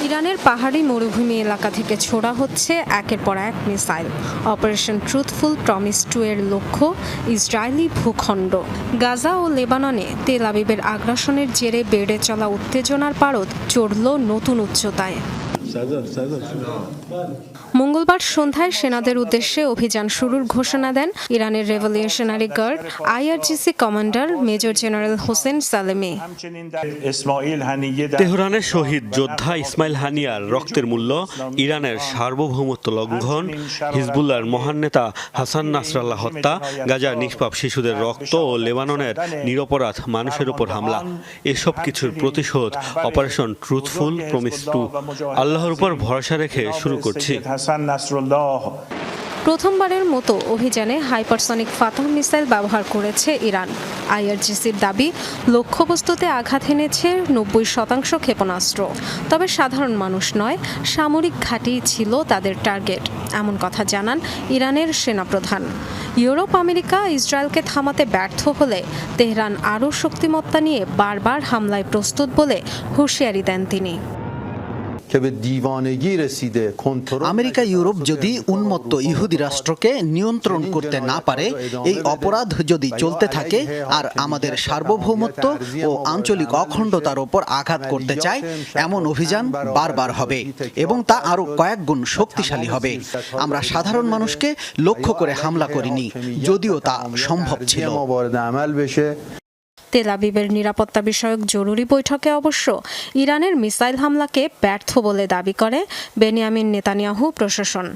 ইরানের পাহাড়ি মরুভূমি এলাকা থেকে ছোড়া হচ্ছে একের পর এক মিসাইল। অপারেশন ট্রুথফুল প্রমিস 2 এর লক্ষ্য ইসরায়েলি ভূখণ্ড। গাজা ও লেবাননে তেল আবিবের আগ্রাসনের জেরে বেড়ে চলা উত্তেজনার পারদ চড়ল নতুন উচ্চতায়। মঙ্গলবার সন্ধ্যায় সেনাদের উদ্দেশ্যে অভিযান শুরুর ঘোষণা দেন ইরানের revolutionary guard IRGC commander major general Hossein Salami. তেহরানের শহীদ যোদ্ধা ইসমাইল হানিয়ার রক্তের মূল্য, ইরানের সার্বভৌমত্ব লঙ্ঘন, হিজবুল্লাহর মহান নেতা হাসান নাসরাল্লাহ হত্যা, গাজার নিষ্পাপ শিশুদের রক্ত ও লেবাননের নিরপরাধ মানুষের উপর হামলা, এসব কিছুর প্রতিশোধ অপারেশন ট্রুথফুল প্রমিস 2 আল্লাহর উপর ভরসা রেখে শুরু করছি। প্রথমবারের মতো অভিযানে হাইপারসনিক ফাতাহ মিসাইল ব্যবহার করেছে ইরান। IRGCর দাবি, লক্ষ্যবস্তুতে আঘাত এনেছে 90% ক্ষেপণাস্ত্র। তবে সাধারণ মানুষ নয়, সামরিক ঘাঁটিই ছিল তাদের টার্গেট, এমন কথা জানান ইরানের সেনাপ্রধান। ইউরোপ, আমেরিকা ইসরায়েলকে থামাতে ব্যর্থ হলে তেহরান আরও শক্তিমত্তা নিয়ে বারবার হামলায় প্রস্তুত বলে হুঁশিয়ারি দেন তিনি। আমেরিকা ইউরোপ যদি উন্মত্ত ইহুদি রাষ্ট্রকে নিয়ন্ত্রণ করতে না পারে, এই অপরাধ যদি চলতে থাকে আর আমাদের সার্বভৌমত্ব ও আঞ্চলিক অখণ্ডতার ওপর আঘাত করতে চায়, এমন অভিযান বারবার হবে এবং তা আরো কয়েক গুণ শক্তিশালী হবে। আমরা সাধারণ মানুষকে লক্ষ্য করে হামলা করিনি, যদিও তা সম্ভব ছিল। তেল আবিবের নিরাপত্তা বিষয়ক জরুরি বৈঠকে অবশ্য ইরানের মিসাইল হামলাকে ব্যর্থ বলে দাবি করে বেনিয়ামিন নেতানিয়াহু প্রশাসন।